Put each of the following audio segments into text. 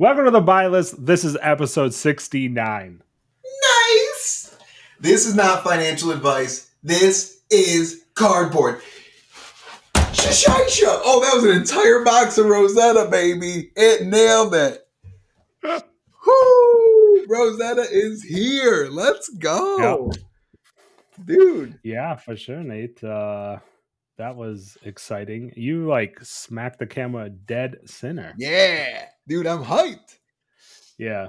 Welcome to the buy list. This is episode 69. Nice! This is not financial advice. This is cardboard. Shisha! Oh, that was an entire box of Rosetta, baby. It nailed it. Whoo! Rosetta is here. Let's go. Yep. Dude. Yeah, for sure, Nate. That was exciting. You smacked the camera dead center. Yeah. Dude, I'm hyped. Yeah.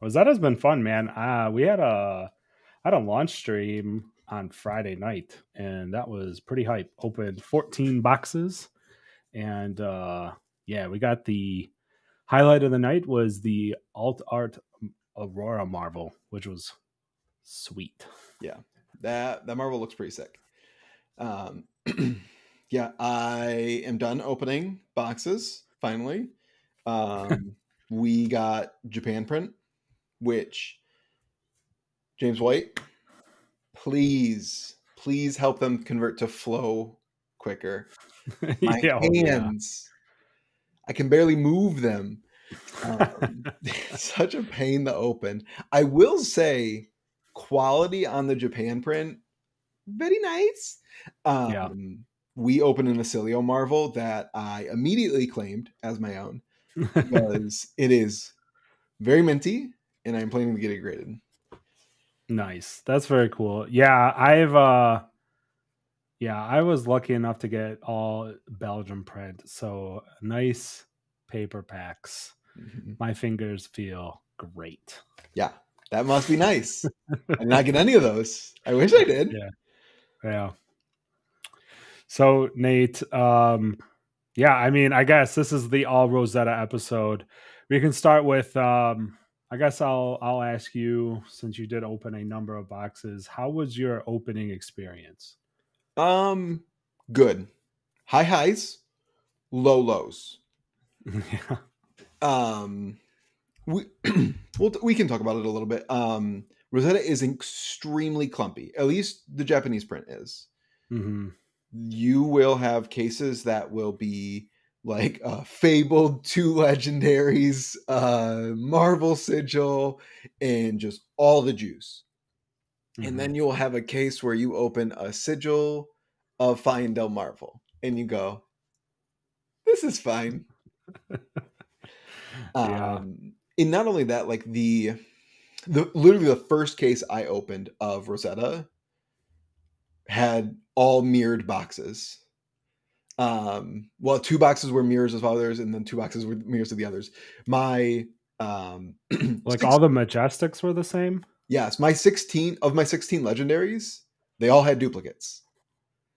Rosetta's been fun, man. We had a launch stream on Friday night, and that was pretty hype. Opened 14 boxes, and we got the highlight of the night was the Alt Art Aurora Marvel, which was sweet. Yeah, that Marvel looks pretty sick. Yeah, I am done opening boxes finally. We got Japan print, which James White, please help them convert to flow quicker. My hands, I can barely move them. Such a pain to open. I will say, quality on the Japan print, very nice. We opened an Acilio Marvel that I immediately claimed as my own because it is very minty, and I'm planning to get it graded. Nice. That's very cool. Yeah, I was lucky enough to get all Belgium print. So nice paper packs. Mm-hmm. My fingers feel great. Yeah, that must be nice. I did not get any of those. I wish I did. Yeah. So Nate, I guess this is the all Rosetta episode. We can start with I guess I'll ask you, since you did open a number of boxes, how was your opening experience? Good. High highs, low lows. Yeah. We can talk about it a little bit. Rosetta is extremely clumpy. At least the Japanese print is. Mm-hmm. You will have cases that will be like Fabled 2 Legendaries, Marvel Sigil, and just all the juice. Mm-hmm. And then you'll have a case where you open a Sigil of Fyendel Marvel, and you go, this is fine. And not only that, like literally the first case I opened of Rosetta had all mirrored boxes. 2 boxes were mirrors of others, and then 2 boxes were mirrors of the others. My all the Majestics were the same? Yes, my 16 legendaries, they all had duplicates.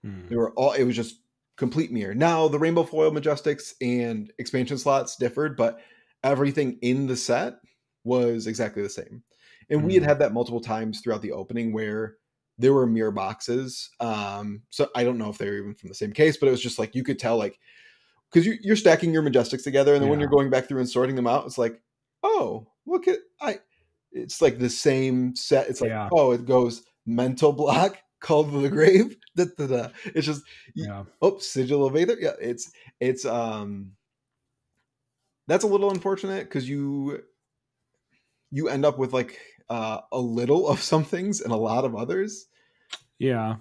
They were all, it was just complete mirror. Now the Rainbow Foil Majestics and expansion slots differed, but everything in the set was exactly the same. And we had that multiple times throughout the opening where there were mirror boxes. So I don't know if they were even from the same case, but it was just like, you could tell, like, because you're stacking your Majestics together, and then when you're going back through and sorting them out, it's like, oh, look at, it's like the same set. It's like, oh, it goes Mental Block, Call to the Grave. It's just, Sigil of Aether. Yeah, it's that's a little unfortunate because you end up with like a little of some things and a lot of others. Yeah.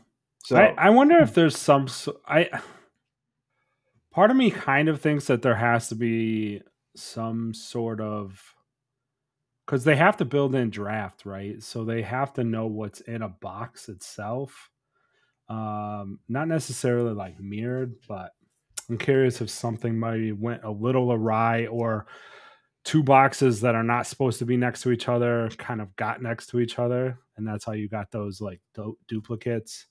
So I wonder if there's part of me kind of thinks that there has to be some sort of, because they have to build in draft, right? So they have to know what's in a box itself. Not necessarily like mirrored, but I'm curious if something might went a little awry, or 2 boxes that are not supposed to be next to each other kind of got next to each other, and that's how you got those like duplicates.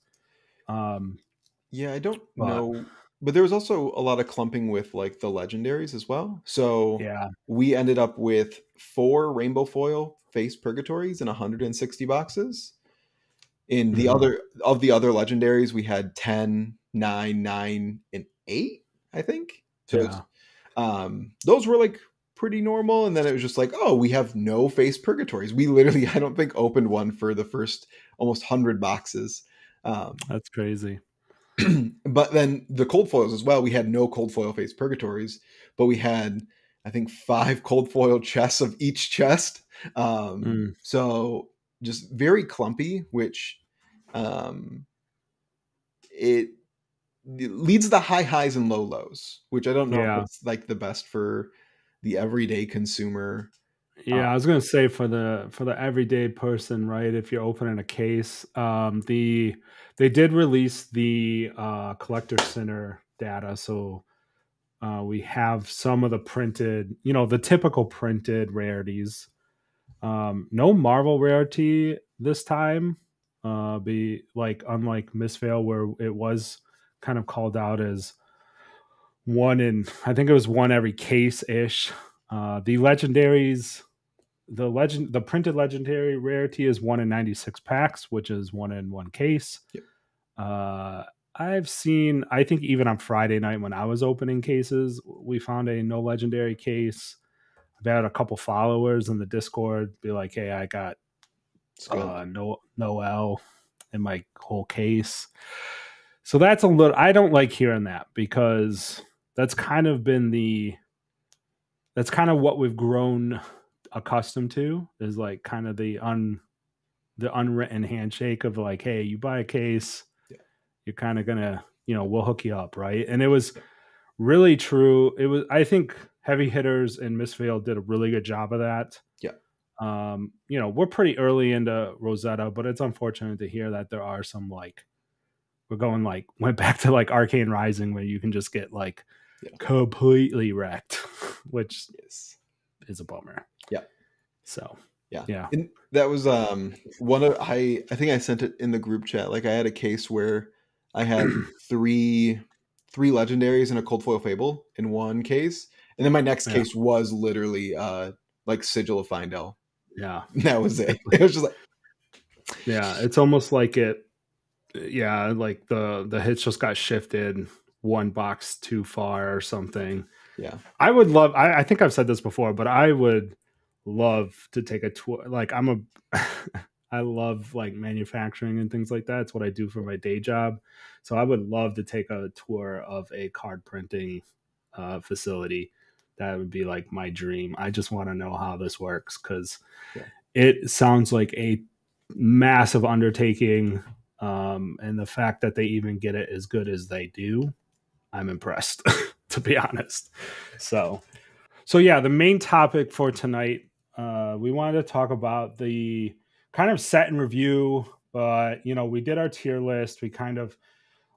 Yeah, I don't know. But there was also a lot of clumping with like the legendaries as well. So we ended up with 4 Rainbow Foil Face Purgatories in 160 boxes. In the other legendaries, we had 10, 9, 9, and 8, I think. So those were like pretty normal. And then it was just like, oh, we have no Face Purgatories. We literally, I don't think, opened one for the first almost 100 boxes. That's crazy. But then the cold foils as well, we had no cold foil Face Purgatories, but we had, I think 5 cold foil chests of each chest. Mm. So just very clumpy, which it leads the high highs and low lows, which I don't know if Yeah. it's like the best for the everyday consumer. Yeah, I was gonna say for the everyday person, right? If you're opening a case, they did release the collector center data, so we have some of the printed, the typical printed rarities. No Marvel rarity this time. Be like unlike Miss Veil, where it was kind of called out as I think it was one every case ish. The legendaries, the printed legendary rarity is 1 in 96 packs, which is 1 in 1 case. Yep. I've seen, I think even on Friday night when I was opening cases, we found a no legendary case. I've had a couple followers in the Discord be like, "Hey, I got Noel in my whole case." So that's a little. I don't like hearing that because that's kind of what we've grown accustomed to, is like kind of the unwritten handshake of like, "Hey, you buy a case, you're kind of gonna, we'll hook you up," right? And it was really true. I think heavy hitters and Miss Veil did a really good job of that. Yeah. We're pretty early into Rosetta, but it's unfortunate to hear that there are some went back to like Arcane Rising where you can just get like completely wrecked, which is a bummer. Yeah. So yeah. And that was one of I think I sent it in the group chat. Like I had a case where I had three legendaries and a cold foil fable in one case, and then my next case was literally like Sigil of Findel. Yeah, that was it. It was just like, it's almost like it. Yeah, like the hits just got shifted one box too far or something. Yeah, I would love. I think I've said this before, but I would love to take a tour. Like I love like manufacturing and things like that. It's what I do for my day job. So I would love to take a tour of a card printing facility. That would be like my dream. I just want to know how this works because it sounds like a massive undertaking. And the fact that they even get it as good as they do, I'm impressed, to be honest. So yeah, the main topic for tonight, we wanted to talk about the kind of set and review, but we did our tier list. We kind of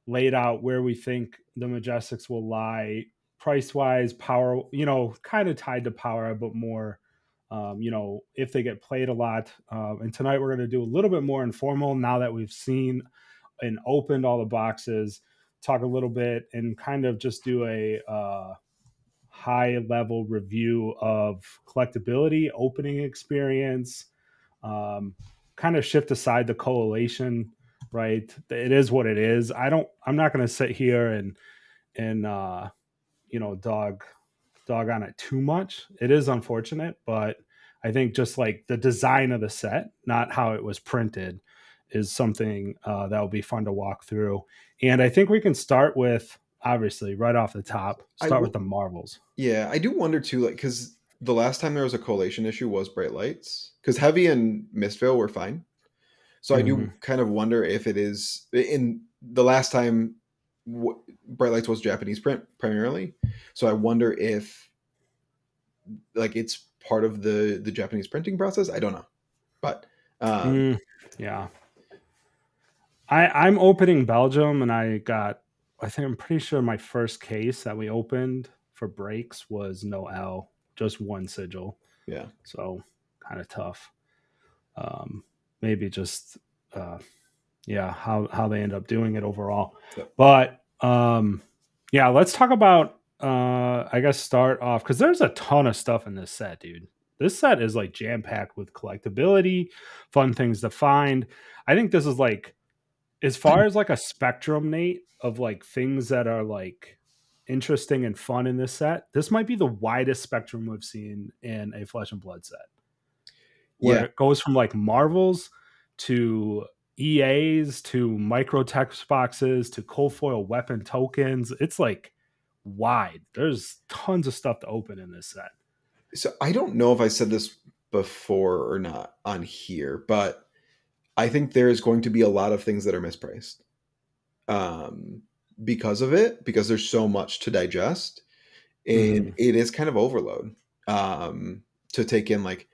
laid out where we think the Majestics will lie price wise, power, kind of tied to power, but more, if they get played a lot. And tonight we're going to do a little bit more informal now that we've seen and opened all the boxes, talk a little bit and kind of just do a high level review of collectability, opening experience, kind of shift aside the collation, right? It is what it is. I'm not going to sit here and dog on it too much. It is unfortunate, but I think just like the design of the set, not how it was printed, is something that will be fun to walk through. And I think we can start with, obviously, right off the top, with the Marvels. Yeah, I do wonder too, like, because the last time there was a collation issue was Bright Lights, because Heavy and Mistveil were fine. So I do kind of wonder if it is in the last time Bright Lights was Japanese print primarily. So I wonder if like it's part of the Japanese printing process. I don't know, but yeah. I'm opening Belgium, and I'm pretty sure my first case that we opened for breaks was no L, just one sigil. Yeah. So kind of tough. Maybe just how they end up doing it overall. Yep. But let's talk about I guess start off because there's a ton of stuff in this set, dude. This set is like jam-packed with collectability, fun things to find. I think this is like, as far as like a spectrum, Nate, of like things that are like interesting and fun in this set, this might be the widest spectrum we've seen in a Flesh and Blood set. Where it goes from like Marvels to EAs to micro text boxes to cold foil weapon tokens. It's like wide. There's tons of stuff to open in this set. So I don't know if I said this before or not on here, but I think there is going to be a lot of things that are mispriced um, because of it, because there's so much to digest, and Mhm. it is kind of overload to take in, like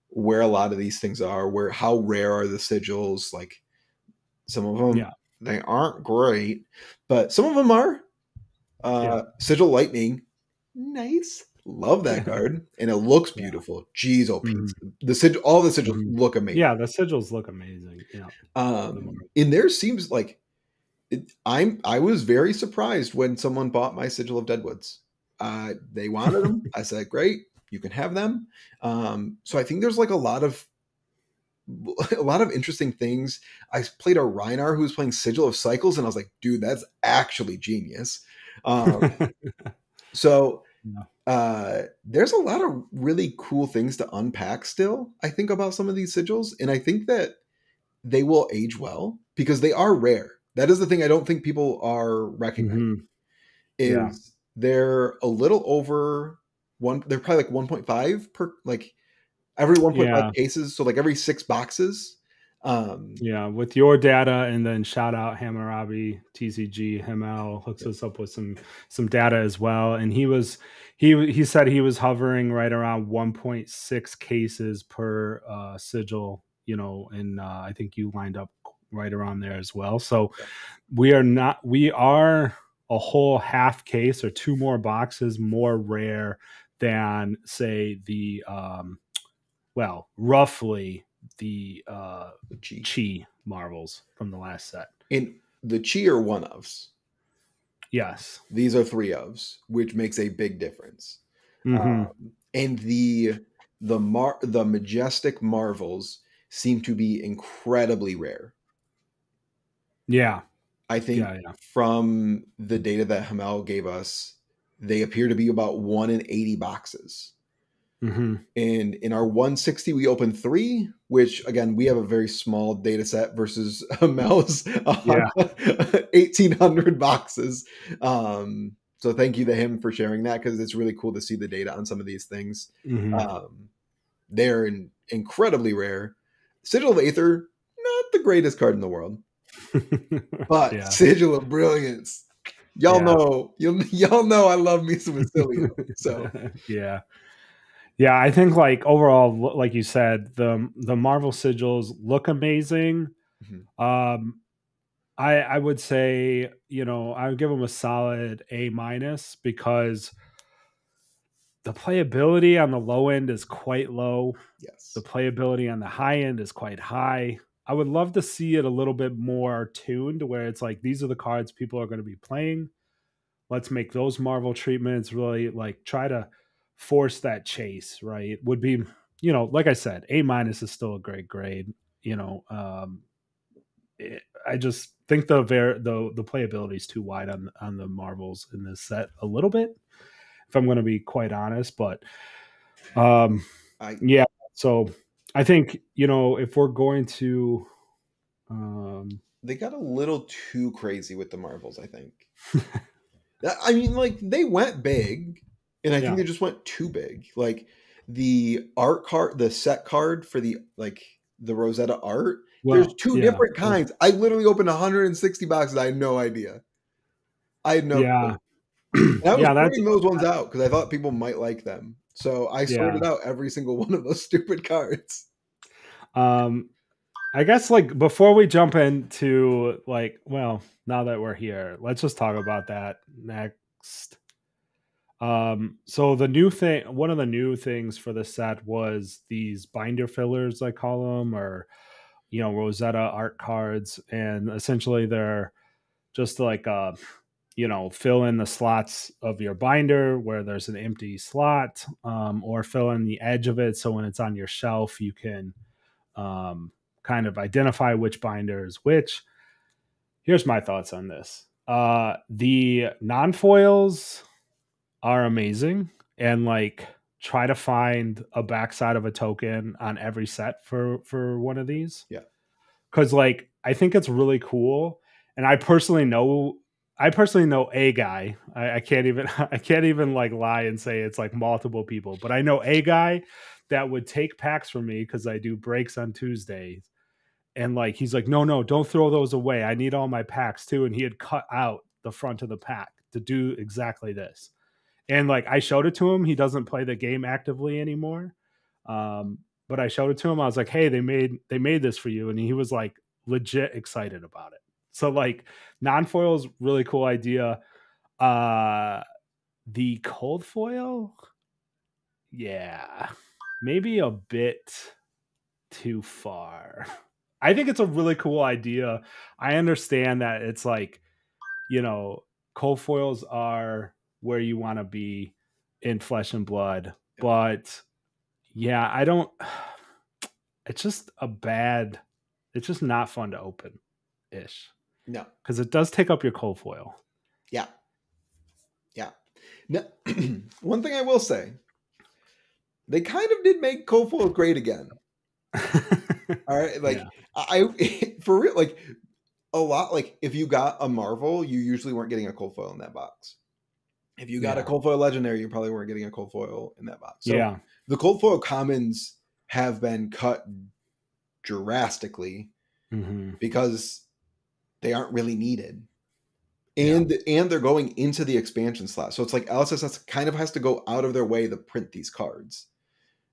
where a lot of these things are, where how rare are the sigils, like some of them Yeah. they aren't great, but some of them are. Yeah. Sigil Lightning, nice. Love that card, and it looks Yeah. beautiful. Jeez, oh Mhm. Pete, the sigil, all the sigils Mhm. look amazing. Yeah, the sigils look amazing. Yeah. The more And there seems like I was very surprised when someone bought my Sigil of Deadwoods. They wanted them. I said, "Great, you can have them." So I think there's like a lot of interesting things. I played a Reinar who was playing Sigil of Cycles, and I was like, "Dude, that's actually genius." Um, so Yeah. there's a lot of really cool things to unpack still, I think, about some of these sigils. And I think that they will age well because they are rare. That is the thing I don't think people are recognizing Mhm. Yeah. is they're a little over one. They're probably like 1.5 per, like every 1.5 Yeah. cases. So like every 6 boxes. Um, Yeah, with your data, and then shout out Hammurabi TCG. Hamel hooks us up with some data as well, and he said he was hovering right around 1.6 cases per sigil. And I think you lined up right around there as well. So we are a whole half case or two more boxes more rare than say the roughly the the Chi. Chi Marvels from the last set. And the Chi are one ofs. Yes. These are three ofs, which makes a big difference. Hmm. And the majestic marvels seem to be incredibly rare. Yeah. I think Yeah. Yeah. from the data that Hamel gave us, they appear to be about 1 in 80 boxes. Hmm. And in our 160, we opened three, which again, we have a very small data set versus Hamel's Yeah. 1,800 boxes. So thank you to him for sharing that because it's really cool to see the data on some of these things. Hmm. Um, they're incredibly rare. Sigil of Aether, not the greatest card in the world, but Yeah. Sigil of Brilliance. Y'all Yeah. know, y'all know I love me some Acilio. So Yeah. Yeah. I think like overall, like you said, the Marvel sigils look amazing. mhm, Um, I would say, I would give them a solid A minus because the playability on the low end is quite low. The yes, playability on the high end is quite high. I would love to see it a little bit more tuned where it's like these are the cards people are going to be playing. Let's make those Marvel treatments really like try to force that chase, right? Would be, like I said, A minus is still a great grade. I just think the playability is too wide on the Marvels in this set a little bit, if I'm going to be quite honest. But um, I yeah, so I think if we're going to, um, they got a little too crazy with the Marvels, I think. I mean, like they went big, and I think yeah, they just went too big. Like the art card, the set card for the Rosetta art. There's well, two yeah, different kinds. I literally opened 160 boxes. I had no idea. I had no yeah, clue. And I was yeah, that's sorting those ones out because I thought people might like them. So I yeah. sorted out every single one of those stupid cards. Um, I guess like before we jump into like, well, now that we're here, let's just talk about that next. So one of the new things for the set was these binder fillers, I call them, or Rosetta art cards, and essentially they're just like fill in the slots of your binder where there's an empty slot, or fill in the edge of it so when it's on your shelf you can kind of identify which binder is which. Here's my thoughts on this. The non-foils are amazing, and like try to find a backside of a token on every set for one of these, Yeah. because like I think it's really cool, and I personally know I personally know a guy. I can't even like lie and say it's like multiple people, but I know a guy that would take packs from me because I do breaks on Tuesdays. And like he's like, no, don't throw those away. I need all my packs too. And he had cut out the front of the pack to do exactly this. And like I showed it to him. He doesn't play the game actively anymore. But I showed it to him. I was like, hey, they made this for you. And he was like legit excited about it. So like non-foil is really cool idea. The cold foil, yeah, maybe a bit too far. I think it's a really cool idea. I understand that it's like, cold foils are where you want to be in Flesh and Blood, but yeah, I don't. It's just it's just not fun to open ish. No. Because it does take up your cold foil. Yeah. Yeah. Now, one thing I will say, they kind of did make cold foil great again. All right. Like, I, for real, like, a lot, like, if you got a Marvel, you usually weren't getting a cold foil in that box. If you got a cold foil legendary, you probably weren't getting a cold foil in that box. So the cold foil commons have been cut drastically because they aren't really needed. And they're going into the expansion slot. So it's like LSS kind of has to go out of their way to print these cards.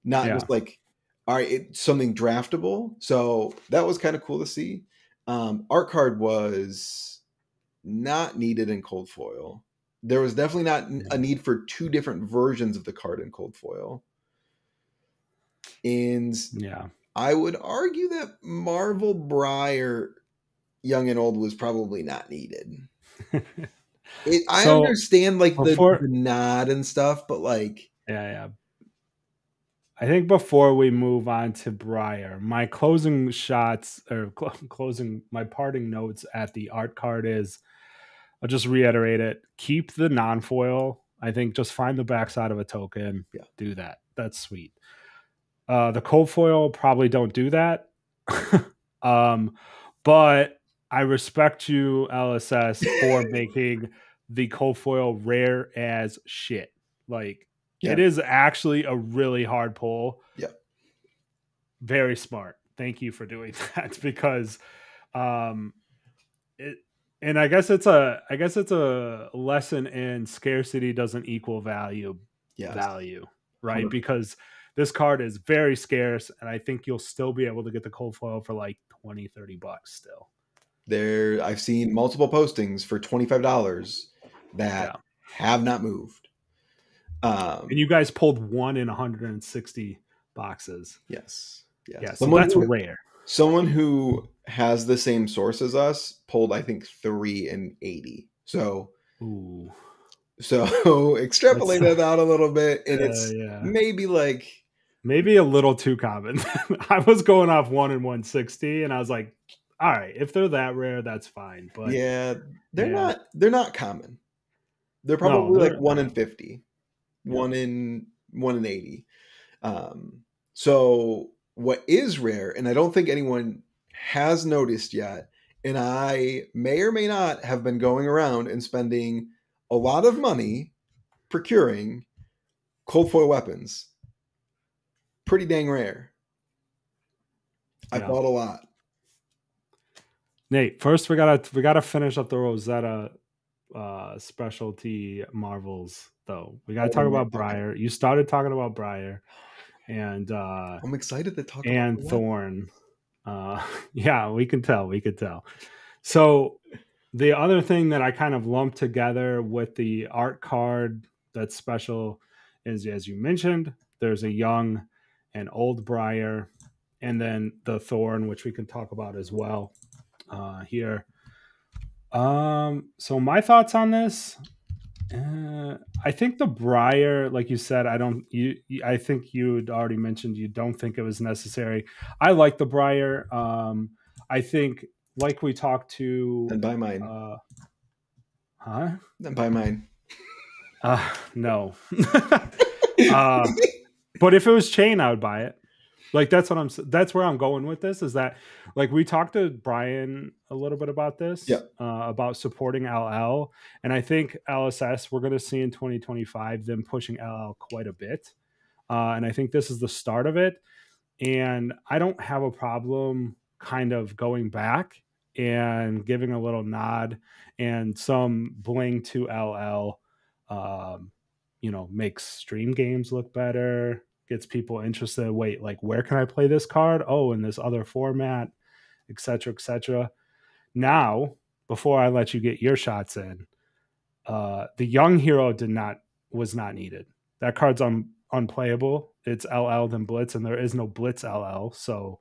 Not just like, all right, it's something draftable. So that was kind of cool to see. Art card was not needed in cold foil. There was definitely not a need for two different versions of the card in cold foil. And I would argue that Marvel Briar Young and Old was probably not needed. I understand like the nod and stuff, but like I think before we move on to Briar, my closing shots or my parting notes at the art card is, I'll just reiterate it. Keep the non-foil. I think just find the backside of a token. Do that. That's sweet. The cold foil, probably don't do that. But I respect you, LSS, for making the cold foil rare as shit. Like, it is actually a really hard pull. Yeah. Very smart. Thank you for doing that, because and I guess it's a lesson in scarcity doesn't equal value, right? 100%. Because this card is very scarce, and I think you'll still be able to get the cold foil for like $20-$30 still. I've seen multiple postings for $25 that have not moved. And you guys pulled 1 in 160 boxes. Yes. Yeah, so that's rare. Someone who has the same source as us pulled, I think, 3 in 80. So extrapolate that out a little bit, and it's maybe a little too common. I was going off 1 in 160, and I was like, all right, if they're that rare, that's fine. But they're not common. They're probably like 1 in 50, 1 in 80. So what is rare, and I don't think anyone has noticed yet, and I may or may not have been going around and spending a lot of money procuring cold foil weapons. Pretty dang rare. I bought a lot. Nate, first we gotta finish up the Rosetta specialty Marvels, though. We gotta talk about Briar. You started talking about Briar, and I'm excited to talk about Thorn. We can tell. So the other thing that I kind of lumped together with the art card that's special is, as you mentioned, there's a young and old Briar, and then the Thorn, which we can talk about as well here. So my thoughts on this, I think the Briar, like you said, I think you'd already mentioned you don't think it was necessary. I like the Briar. I think, like we talked to, and buy mine. Then buy mine. No. But if it was chain, I would buy it. Like that's where I'm going with this, is that like we talked to Brian a little bit about Yeah. this, about supporting LL, and I think LSS we're going to see in 2025 them pushing LL quite a bit, and I think this is the start of it. And I don't have a problem kind of going back and giving a little nod and some bling to LL. Um, makes stream games look better, gets people interested. Wait, like where can I play this card? Oh, in this other format, etc., etc. Now, before I let you get your shots in, the young hero was not needed. That card's unplayable. It's LL than Blitz, and there is no Blitz LL. So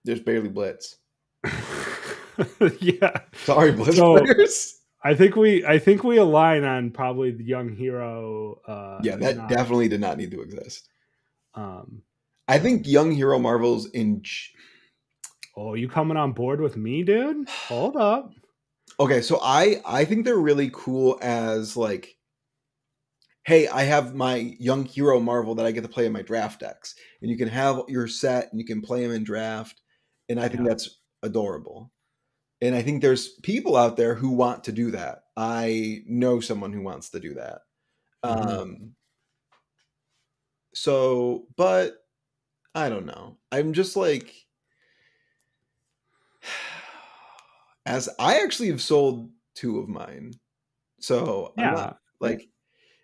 There's barely Blitz. yeah. Sorry, Blitz So players. I think we align on probably the young hero. Yeah, that definitely did not need to exist. I So. think young hero Marvels in. Oh, you coming on board with me, dude? Hold up. Okay, so I think they're really cool as like, hey, I have my young hero Marvel that I get to play in my draft decks, and you can have your set and you can play them in draft, and I think that's adorable. And I think there's people out there who want to do that. I know someone who wants to do that. So, but I don't know. I'm just like, as I actually have sold 2 of mine, so I'm not like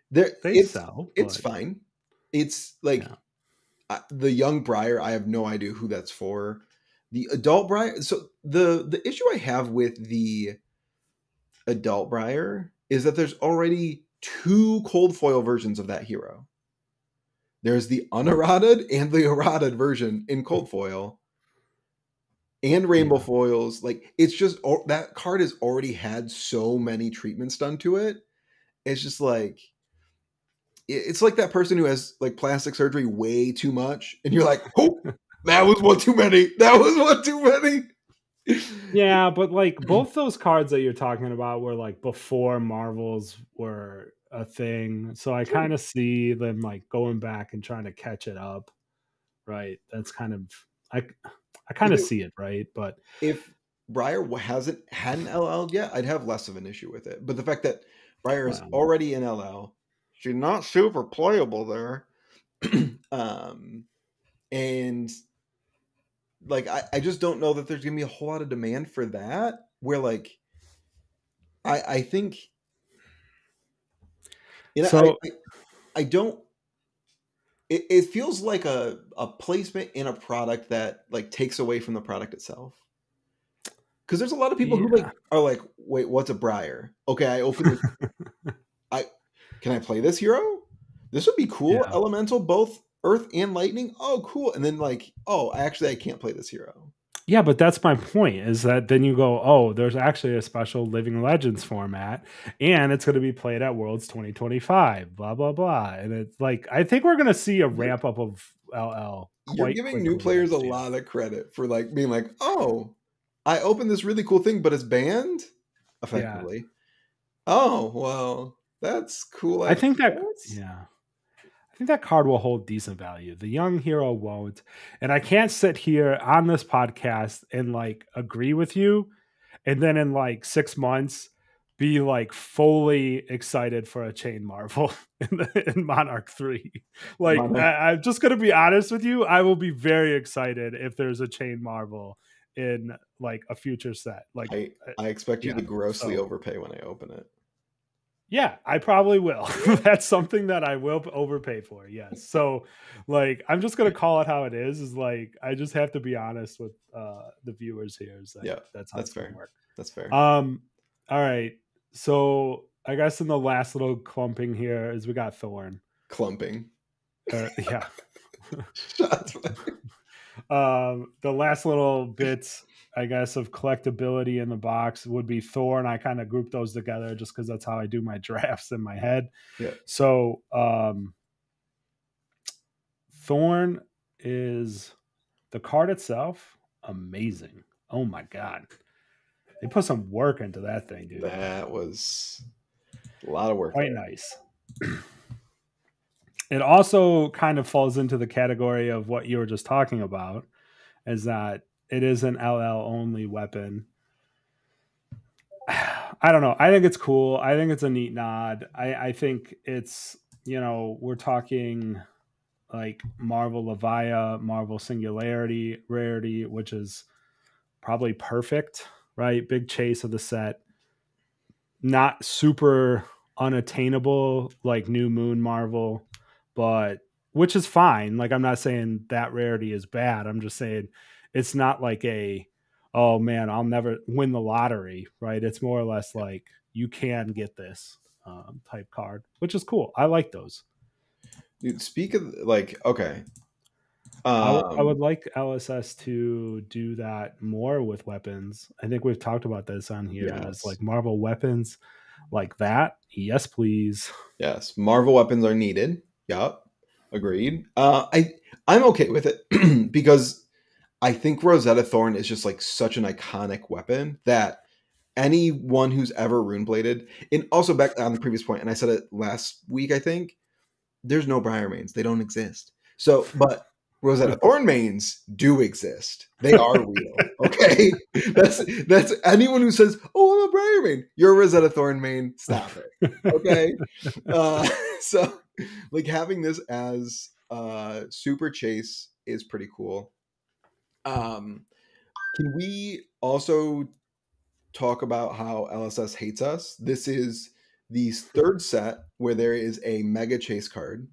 there. They sell. It's fine. It's like the young Briar. I have no idea who that's for. The adult Briar. So the issue I have with the adult Briar is that there's already 2 cold foil versions of that hero. There's the uneroded and the eroded version in cold foil. And rainbow foils, like it's just that card has already had so many treatments done to it. It's just like it's like that person who has like plastic surgery way too much, and you're like, oh, that was one too many. That was one too many. Yeah, but like both those cards that you're talking about were like before Marvels were a thing, so I kind of see them like going back and trying to catch it up. Right? That's kind of I kind of see it, right? But if Briar hasn't had an LL yet, I'd have less of an issue with it. But the fact that Briar is already in LL, she's not super playable there. And like I just don't know that there's gonna be a whole lot of demand for that. Where like I think, you know, so I don't. It feels like a placement in a product that like takes away from the product itself. Because there's a lot of people who like are like, wait, what's a Briar? Okay, I open this. Can I play this hero? This would be cool. Yeah. Elemental, both Earth and Lightning. Oh, cool. And then like, oh, actually, I can't play this hero. Yeah, but that's my point, is that then you go, oh, there's actually a special Living Legends format, and it's going to be played at Worlds 2025, blah, blah, blah. And it's like, I think we're going to see a ramp up of LL. You're giving new players a lot of credit for like being like, oh, I opened this really cool thing, but it's banned effectively. Yeah. Oh, well, that's cool. I think that, I think that card will hold decent value. The young hero won't. And I can't sit here on this podcast and like agree with you and then in like 6 months be like fully excited for a chain Marvel in Monarch 3. Like I'm just going to be honest with you. I will be very excited if there's a chain Marvel in like a future set. Like I expect you to grossly overpay when I open it. Yeah, I probably will. That's something that I will overpay for. Yes. So like, I'm just going to call it how it is like, I just have to be honest with the viewers here. Is that that's how it's going to work. That's fair. All right. So I guess in the last little clumping here is we got Thorn. Clumping. Yeah. The last little bits, I guess, of collectability in the box would be Thorn. I kind of group those together just because that's how I do my drafts in my head. Yeah. So Thorn is the card itself amazing. Oh my god. They put some work into that thing, dude. That was a lot of work. Quite nice. It also kind of falls into the category of what you were just talking about, is that it is an LL only weapon. I don't know. I think it's cool. I think it's a neat nod. I think it's, we're talking like Marvel Levia, Marvel Singularity, Rarity, which is probably perfect, right? Big chase of the set. Not super unattainable like New Moon Marvel, but which is fine. Like, I'm not saying that Rarity is bad. I'm just saying it's not like oh man, I'll never win the lottery, right? It's more or less like you can get this type card, which is cool. I like those. Dude, speak of like, okay. I would like LSS to do that more with weapons. I think we've talked about this on here. Is Yes. like Marvel weapons like that. Yes, please. Yes. Marvel weapons are needed. Yep. Agreed. I'm okay with it because I think Rosetta Thorn is just like such an iconic weapon that anyone who's ever rune bladed, and also back on the previous point, and I said it last week, I think, there's no Briar mains. They don't exist. So, but Rosetta Thorn mains do exist. They are real. Okay. That's anyone who says, "Oh, I'm a Briar main." You're a Rosetta Thorn main. Stop it. Okay. So like having this as super chase is pretty cool. Can we also talk about how LSS hates us? This is the third set where there is a mega chase card,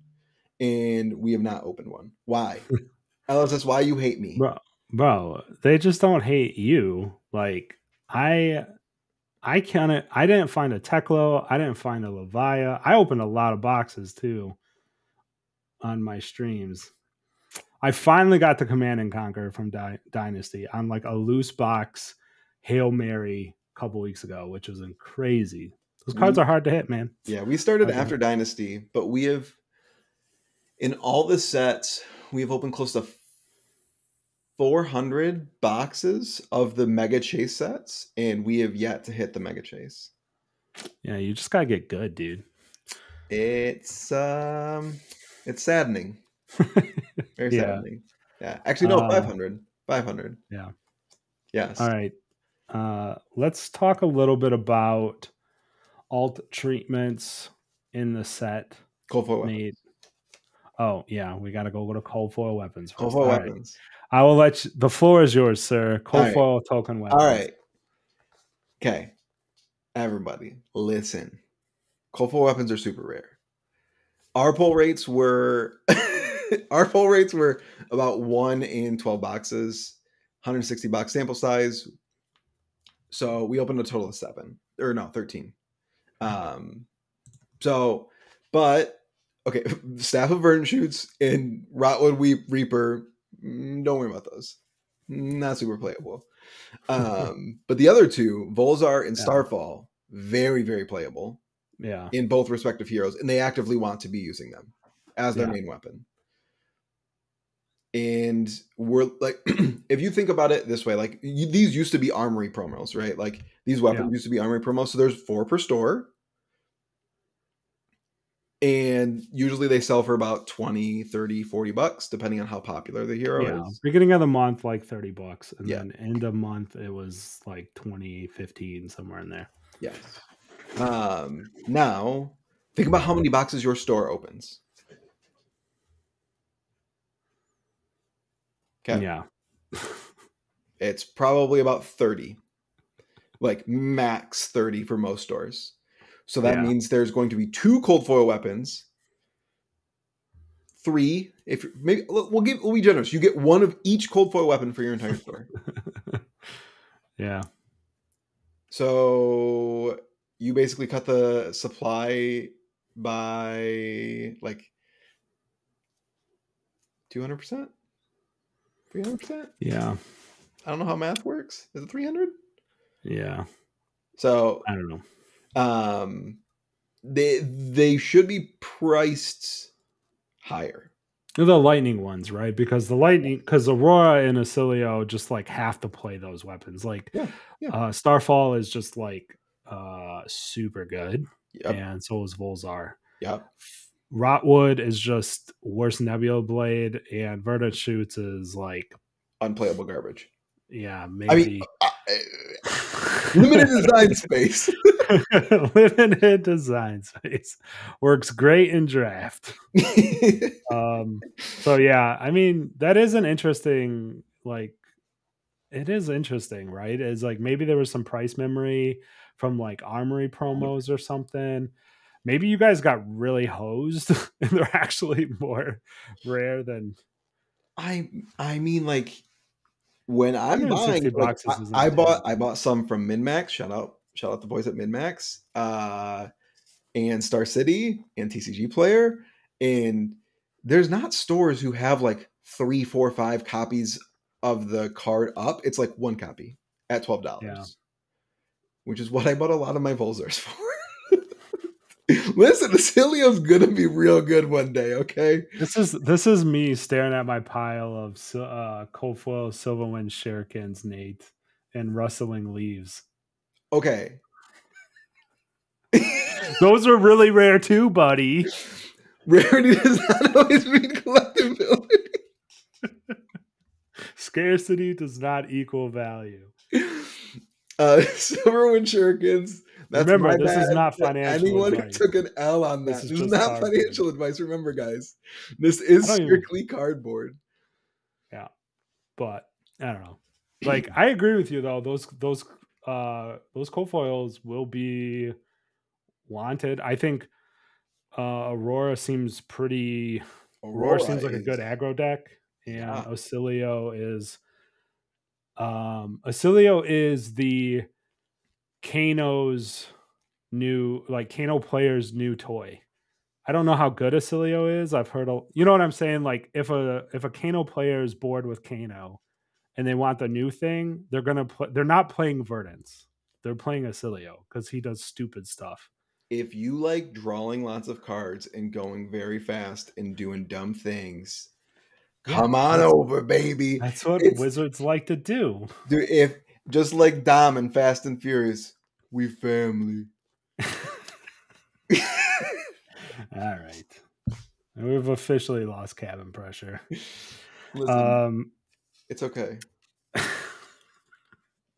and we have not opened one. Why? LSS, why you hate me? Bro, they just don't hate you. Like, I didn't find a Teklo. I didn't find a Levia. I opened a lot of boxes too on my streams. I finally got the Command and Conquer from Dynasty on like a loose box Hail Mary a couple weeks ago, which was crazy. Those cards are hard to hit, man. Yeah, we started after Dynasty, but we have, in all the sets, we have opened close to 400 boxes of the Mega Chase sets, and we have yet to hit the Mega Chase. Yeah, you just gotta get good, dude. It's saddening. Very saddening. Yeah. Actually, no, 500. 500. Yeah. Yes. All right. Let's talk a little bit about alt treatments in the set. Cold foil weapons. Oh, yeah. We got to go to cold foil weapons first. Cold foil weapons. Right. I will let you. The floor is yours, sir. Cold foil token weapons. All right. Okay. Everybody, listen. Cold foil weapons are super rare. Our pull rates were about 1 in 12 boxes, 160 box sample size. So we opened a total of 13. But okay, Staff of Verdant Shoots and Rotwood Reaper, don't worry about those. Not super playable. But the other two, Volzar and Starfall, very, very playable. Yeah. In both respective heroes, and they actively want to be using them as their main weapon. And we're like, if you think about it this way, like these used to be armory promos, right? Like these weapons used to be armory promos. So there's 4 per store. And usually they sell for about 20, 30, 40 bucks, depending on how popular the hero is. Beginning of the month, like $30. And then end of month, it was like 20, 15, somewhere in there. Yes. Now, think about how many boxes your store opens. Okay. Yeah. It's probably about 30. Like max 30 for most stores. So that means there's going to be 2 cold foil weapons. 3, if maybe we'll be generous. You get 1 of each cold foil weapon for your entire store. Yeah. So you basically cut the supply by like 200%? 300%? Yeah. I don't know how math works. Is it 300? Yeah. So I don't know. They should be priced higher. They're the lightning ones, right? Because Aurora and Acilio just like have to play those weapons. Like Starfall is just like super good. Yep. And so is Volzar. Yep. Rotwood is just worse Nebula Blade, and Verdant Shoots is like unplayable garbage. Yeah, I mean, maybe. limited design space. Limited design space works great in draft. So yeah, I mean that is an interesting it is interesting, right? It's like maybe there was some price memory from like Armory promos or something. Maybe you guys got really hosed and they're actually more rare than I mean, like when I'm 160 buying, like boxes isn't I terrible. bought some from MinMax. Shout out the boys at MinMax, and Star City and TCG Player. And there's not stores who have like 3, 4, 5 copies of the card up. It's like one copy at $12, Yeah. which is what I bought a lot of my Volzars for. Listen, Acilio's gonna be real good one day, okay? This is me staring at my pile of cold foil Silverwind Shurikens, Nate, and rustling leaves. Okay. Those are really rare too, buddy. Rarity does not always mean collectability. Scarcity does not equal value. Silverwind Shurikens. That's Remember, my this bad is not to financial anyone advice. who took an L on that. This is not cardboard. financial advice. Remember, guys, this is strictly cardboard. Yeah, but I don't know. Like, I agree with you though. Those cold foils will be wanted. I think Aurora seems pretty. Aurora seems like a good aggro deck, and Acilio is the Kano's new, like Kano player's new toy. I don't know how good Acilio is. I've heard, you know what I'm saying? Like if a Kano player is bored with Kano and they want the new thing, they're not playing Verdance. They're playing Acilio because he does stupid stuff. If you like drawing lots of cards and going very fast and doing dumb things, come on over, baby. That's what wizards like to do. Dude, if just like Dom and Fast and Furious, we family. All right. We've officially lost cabin pressure. Listen, it's okay.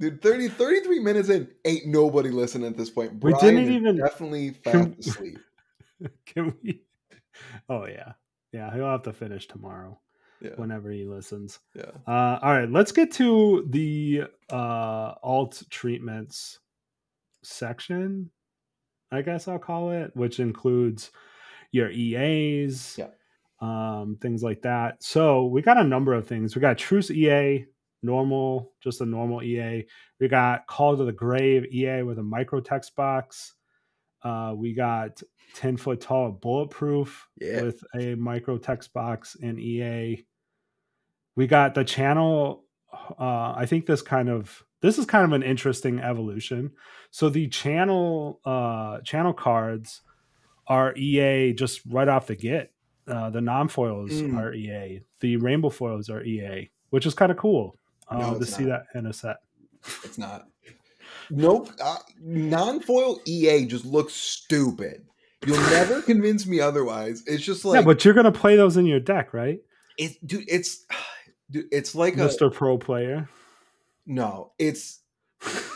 Dude, 33 minutes in, ain't nobody listening at this point. Brian we didn't even definitely fast asleep. Can we? Oh yeah, yeah. He'll have to finish tomorrow. Yeah. Whenever he listens. Yeah. All right, let's get to the alt treatments section. I guess I'll call it, which includes your EAs, things like that. So we got a number of things. We got Truce EA, normal, just a normal EA. We got Call to the Grave EA with a micro text box. We got 10-foot tall bulletproof with a micro text box in EA. We got the channel. I think this is kind of an interesting evolution. So the channel cards are EA just right off the get. The non-foils are EA. The rainbow foils are EA, which is kind of cool to see that in a set. It's not. Nope. Non-foil EA just looks stupid. You'll never convince me otherwise. It's just like, yeah, but you're gonna play those in your deck, right? It's like Mr. Pro Player. No,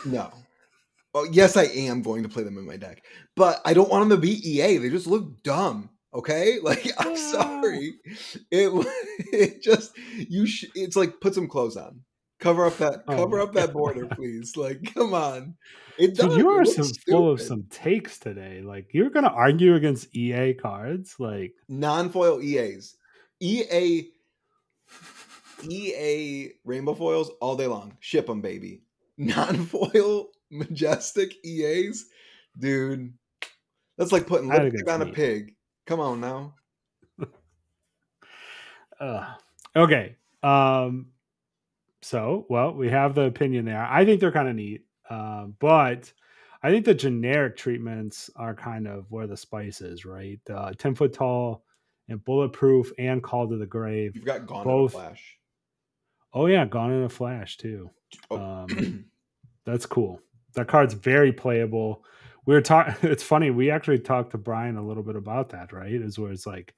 no. Well, yes, I am going to play them in my deck, but I don't want them to be EA. They just look dumb. Okay, like I'm sorry. It's like put some clothes on. Cover up that border, please. Like, come on. Dude, you are full of some takes today. Like, you're gonna argue against EA cards, like non-foil EAs, EA rainbow foils all day long. Ship them, baby. Non-foil majestic EAs, dude. That's like putting lipstick on a pig. Come on now. Okay. So, well, we have the opinion there. I think they're kind of neat. But I think the generic treatments are kind of where the spice is, right? 10-foot tall and bulletproof and Call to the Grave. You've got Gone in a Flash. Oh, yeah. Gone in a Flash, too. That's cool. That card's very playable. we were talking. It's funny. We actually talked to Brian a little bit about that, right? Is where it's like,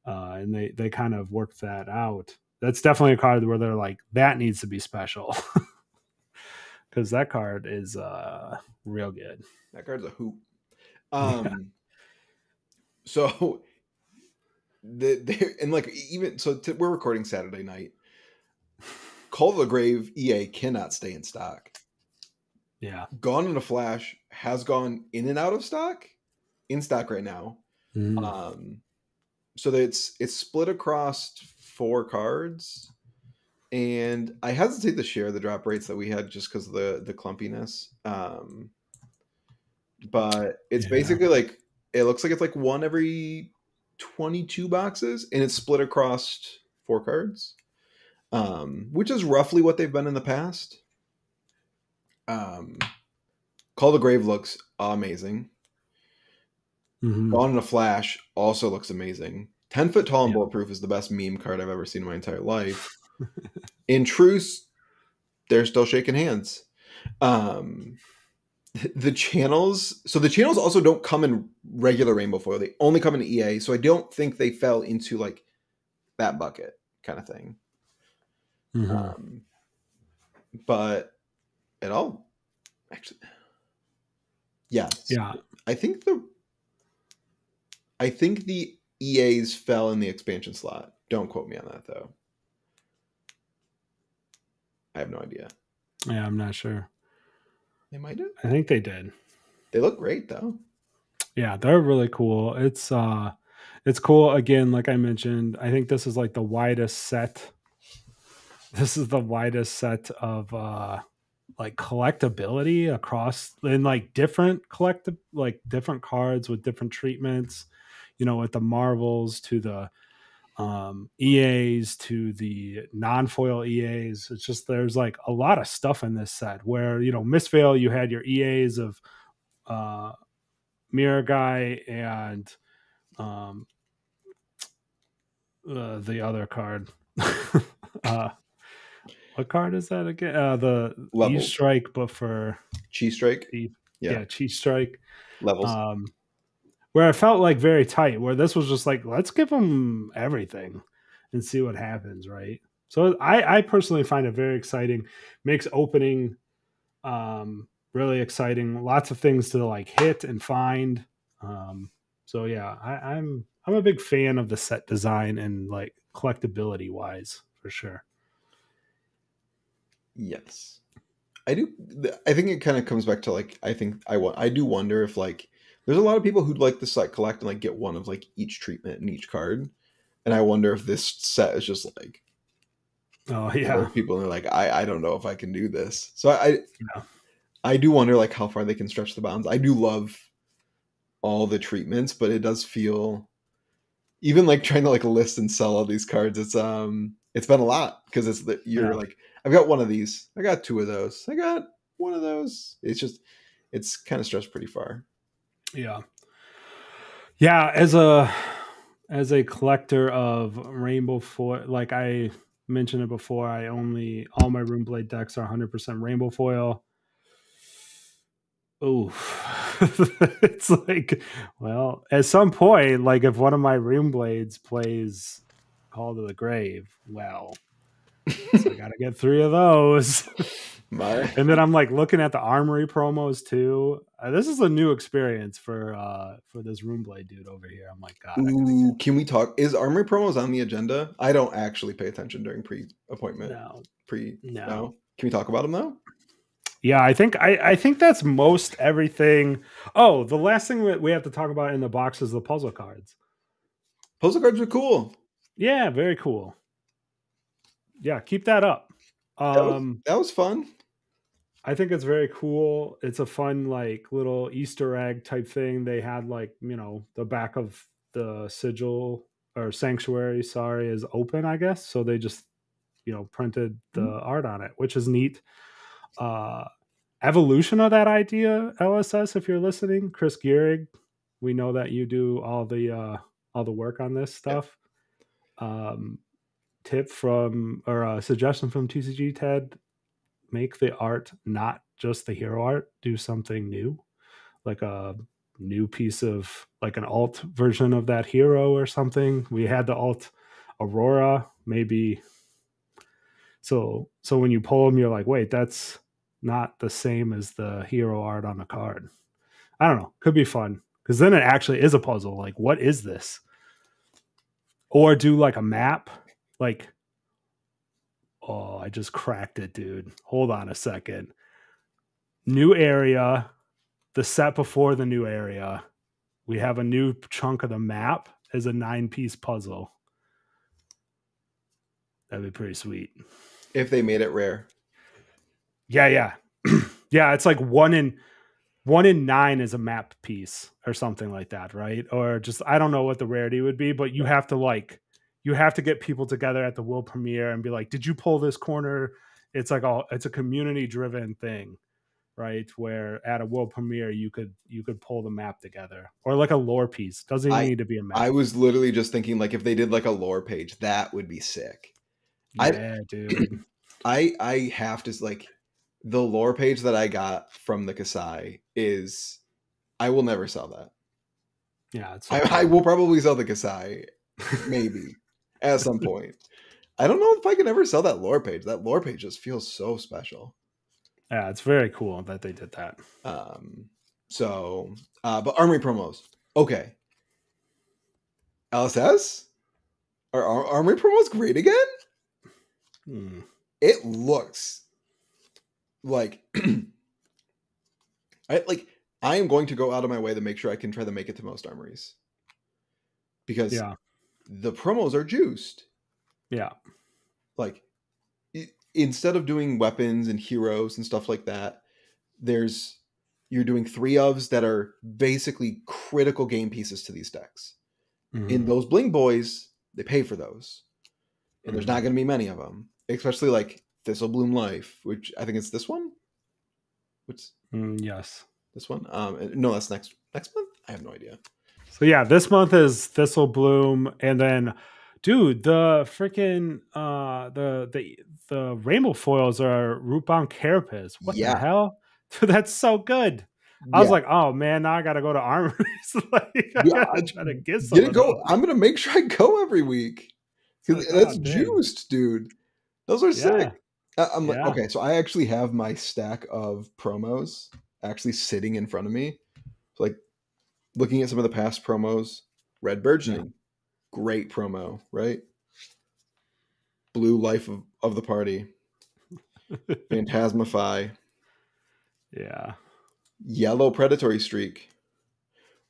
and they kind of worked that out. That's definitely a card where they're like, that needs to be special because that card is real good. That card's a hoop. Yeah. So and like even so, we're recording Saturday night. Call of the Grave EA cannot stay in stock. Yeah. Gone in a Flash has gone in and out of stock. In stock right now. So that it's split across 4 cards, and I hesitate to share the drop rates that we had just because of the clumpiness. But it's basically like, it looks like it's like 1 every 22 boxes, and it's split across 4 cards, which is roughly what they've been in the past. Call the Grave looks amazing. Gone in a Flash also looks amazing. 10-foot tall and bulletproof is the best meme card I've ever seen in my entire life. In truce, they're still shaking hands. The channels also don't come in regular rainbow foil. They only come in EA, so I don't think they fell into like that bucket kind of thing. But it all actually, yes, yeah. I think the EAs fell in the expansion slot. Don't quote me on that though. I have no idea. Yeah, I'm not sure. They might have. I think they did. They look great though. Yeah, they're really cool. It's cool. Again, like I mentioned, I think this is like the widest set. This is the widest set of like collectability across in like different different cards with different treatments, with the Marvels to the EAs to the non-foil EAs. It's just, there's like a lot of stuff in this set where, Miss Veil, you had your EAs of Mirror Guy and the other card. What card is that again? The Levels. E-Strike, but for Cheese Strike. Yeah, Cheese Strike. Levels. Where I felt like very tight, where this was just like, let's give them everything and see what happens, right? So I personally find it very exciting. Makes opening really exciting. Lots of things to like hit and find. So yeah, I'm a big fan of the set design and like collectability wise, for sure. Yes, I do. I think it kind of comes back to like, I do wonder if like there's a lot of people who'd like to like collect and like get one of like each treatment in each card, and I wonder if this set is just like, oh yeah, people are like, I don't know if I can do this. So I do wonder like how far they can stretch the bounds. I do love all the treatments, but it does feel, even like trying to like list and sell all these cards, it's been a lot, because like, I've got one of these, I got 2 of those, I got 1 of those. It's kind of stretched pretty far. Yeah, as a collector of rainbow foil, like I mentioned it before, all my Runeblade decks are 100% rainbow foil. Oh, it's like, well, at some point, like if one of my Runeblades plays Call to the Grave, well, so I got to get 3 of those. And then I'm like looking at the armory promos too. This is a new experience for this Runeblade dude over here. I'm like, God. Ooh, can we talk? Is armory promos on the agenda? I don't actually pay attention during pre-appointment. No. No. Can we talk about them though? Yeah, I think that's most everything. Oh, the last thing that we have to talk about in the box is the puzzle cards. Puzzle cards are cool. Yeah, very cool. Yeah, keep that up. That was fun. I think it's very cool. It's a fun like little Easter egg type thing. They had like, the back of the sigil or sanctuary, is open, I guess. So they just, printed the art on it, which is neat. Evolution of that idea, LSS, if you're listening, Chris Gehrig, we know that you do all the work on this stuff. Tip from, or a suggestion from TCG Ted: make the art not just the hero art, do something new. like a new piece of like an alt version of that hero or something. We had the alt Aurora, maybe. So when you pull them, you're like, wait, that's not the same as the hero art on the card. I don't know. Could be fun because then it actually is a puzzle. Like, what is this? Or do like a map. Like, oh, I just cracked it, dude. Hold on a second. New area, the set before the new area. We have a new chunk of the map as a 9-piece puzzle. That'd be pretty sweet. If they made it rare. Yeah. Yeah, it's like 1 in 9 is a map piece or something like that, right? Or just I don't know what the rarity would be, but you have to get people together at the world premiere and be like, did you pull this corner? It's a community driven thing, right? Where at a world premiere you could pull the map together, or like a lore piece. Doesn't even need to be a map. I was literally just thinking like if they did like a lore page, that would be sick. Yeah, dude. I have to like the lore page that I got from the Kasai is I will never sell that. Yeah, it's I will probably sell the Kasai maybe at some point. I don't know if I can ever sell that lore page. That lore page just feels so special. Yeah, it's very cool that they did that. But armory promos. Okay. LSS? Are armory promos great again? It looks like I am going to go out of my way to make sure I can try to make it to most armories. Because the promos are juiced. Yeah. Like instead of doing weapons and heroes and stuff like that, you're doing 3 ofs that are basically critical game pieces to these decks. In those bling boys, they pay for those. And there's not going to be many of them, especially like Thistlebloom Life, which I think it's this one. Yes. This one? No, that's next month? I have no idea. So yeah, this month is Thistlebloom, and then dude, the freaking the rainbow foils are Rootbound Carapace. What the hell? Dude, that's so good. I was like, oh man, now I gotta go to armories. Like, I gotta try to get some of those. I'm gonna make sure I go every week. That's juiced, dude. Those are sick. I'm like, okay, so I actually have my stack of promos actually sitting in front of me. So like looking at some of the past promos, Red Burgeoning, great promo, right? Blue Life of the Party, Phantasmify, Yellow Predatory Streak,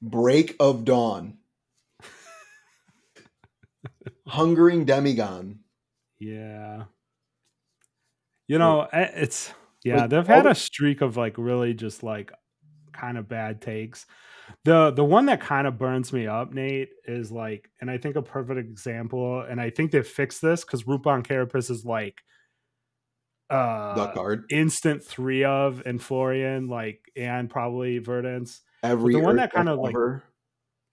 Break of Dawn, Hungering Demigon. Yeah. You know, it's they've had a streak of like really just like kind of bad takes. The one that kind of burns me up, Nate, is like, and I think a perfect example, and I think they fixed this because Rootbound Carapace is like the card instant 3 of and Florian, like, and probably Verdance. Every the one that kind of ever.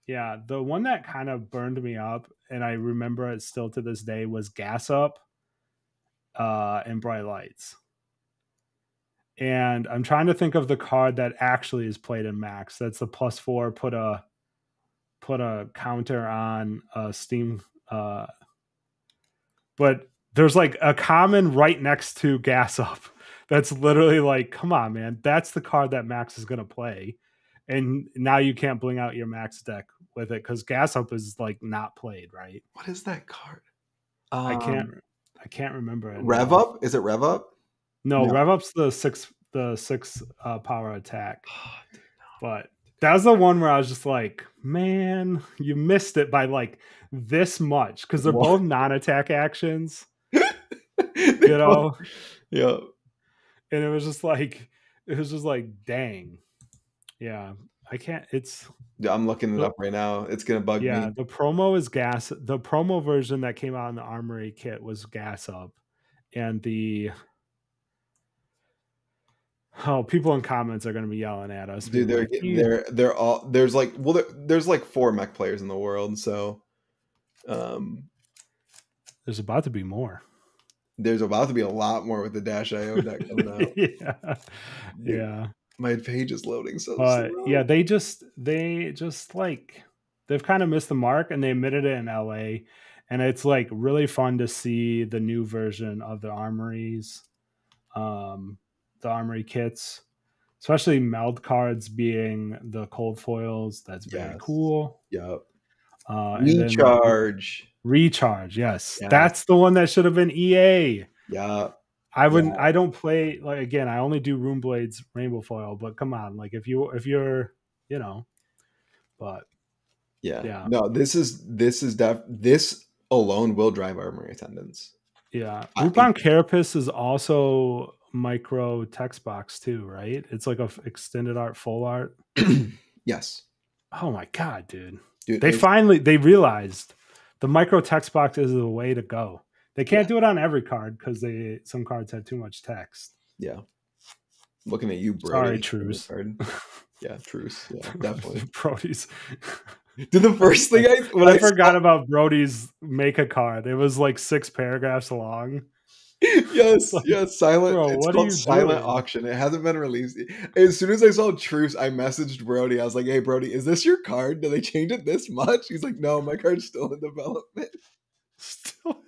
like the one that kind of burned me up, and I remember it still to this day, was Gas Up and Bright Lights. And I'm trying to think of the card that actually is played in Max. That's the +4, put a counter on Steam. But there's like a common right next to Gas Up. That's literally like, come on, man. That's the card that Max is going to play. And now you can't bling out your Max deck with it because Gas Up is like not played, right? What is that card? I can't remember it. Rev Up? Is it Rev Up? No, Rev Up's the six power attack. But that was the one where I was just like, man, you missed it by like this much because they're both non-attack actions. You know? Yeah. And it was just like, dang. Yeah. I can't, I'm looking it up right now. It's gonna bug me. Yeah, the promo is Gas. The promo version that came out in the Armory kit was Gas Up. And people in comments are going to be yelling at us. Dude, they're all there's like there's like 4 mech players in the world, so there's about to be more. There's about to be a lot more with the Dash IO deck coming out. Yeah. My page is loading so But slow. yeah, they just like they've kind of missed the mark, and they admitted it in LA. And it's like really fun to see the new version of the armories, the armory kits, especially meld cards being the cold foils. That's very Yes. cool. Yep. And then Recharge. recharge, yes, Yes. that's the one that should have been EA. Yeah. I Yeah. wouldn't. I don't play, like, again, I only do Rune Blades Rainbow Foil. But come on, like if you're, you know, but Yeah. yeah, No, this alone will drive armory attendance. yeah. Rupon Carapace is also micro text box too, right? It's like a extended art, full art. Yes. Oh my god, dude! Dude, They realized the micro text box is the way to go. They can't yeah. do it on every card because some cards have too much text. Yeah. Looking at you, Sorry, Brody. Truce. Yeah, Truce. Yeah, definitely. Brody's. Dude, the first thing I forgot about Brody's make a card. It was like 6 paragraphs long. Yes, Like, yes, silent. bro, It's what are called you Silent doing? Auction. It hasn't been released. As soon as I saw Truce, I messaged Brody. I was like, "Hey, Brody, is this your card? Did they change it this much?" He's like, "No, my card's still in development." Still,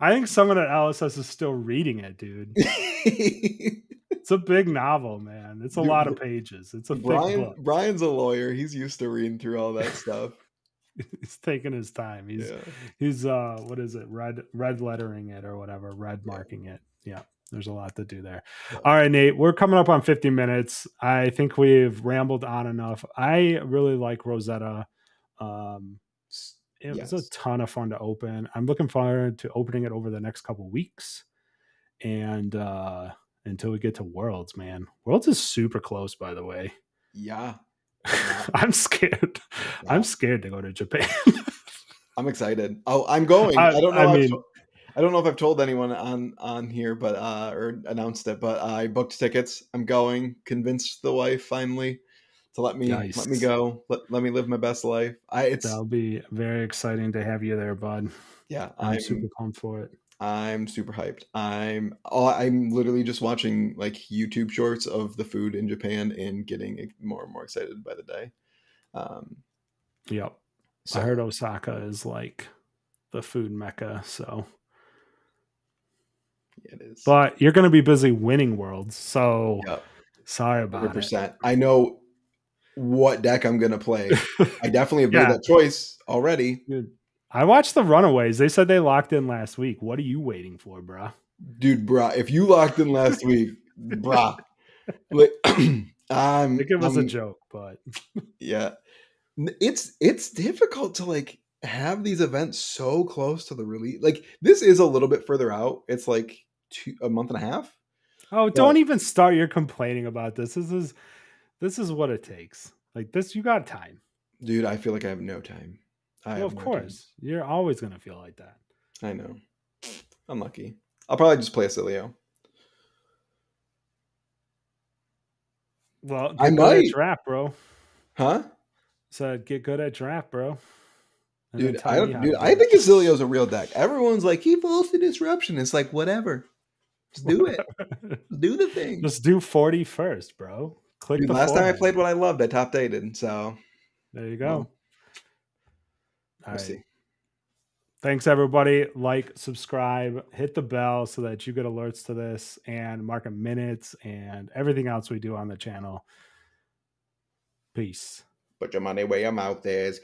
I think someone at LSS is still reading it, dude. It's a big novel, man. It's a Dude, lot of pages. It's a thick book. Brian's a lawyer. He's used to reading through all that stuff. He's taking his time. He's what is it? Red lettering it or whatever, red marking it. Yeah. There's a lot to do there. Yeah. All right, Nate, we're coming up on 50 minutes. I think we've rambled on enough. I really like Rosetta. It was a ton of fun to open. I'm looking forward to opening it over the next couple weeks. And until we get to Worlds, man. Worlds is super close, by the way. Yeah. I'm scared. Yeah. I'm scared to go to Japan. I'm excited. Oh, I'm going. I don't know if I've told anyone on here, but or announced it, but I booked tickets. I'm going. Convinced the wife finally to let me go. Let me live my best life. That'll be very exciting to have you there, bud. Yeah, I'm super pumped for it. I'm super hyped. I'm literally just watching like YouTube shorts of the food in Japan and getting more and more excited by the day. Yep. So I heard Osaka is like the food mecca, so it is. But you're going to be busy winning Worlds, so sorry about 100%. it. I know what deck I'm going to play. I definitely have made that choice already. Dude, I watched the Runaways. They said they locked in last week. What are you waiting for, bruh? Dude, bruh, if you locked in last week, bruh. Like, I think it was a joke, but yeah. It's difficult to like have these events so close to the release. Like this is a little bit further out. It's like a month and a half. Oh, don't even start your complaining about this. This is what it takes. Like this, you got time. Dude, I feel like I have no time. Of course. You're always going to feel like that. I know. I'm lucky. I'll probably just play a Cilio. Well, get good at draft, bro. Huh? So get good at draft, bro. Dude, I think Cilio is a real deck. Everyone's like, he falls to disruption. It's like, whatever. Just do it. Just do the thing. Just do 40 first, bro. Click Dude, the last time I played what I loved, I top dated. So there you go. We'll see. Thanks, everybody. Like, subscribe, hit the bell so that you get alerts to this and market minutes and everything else we do on the channel. Peace. Put your money where your mouth is.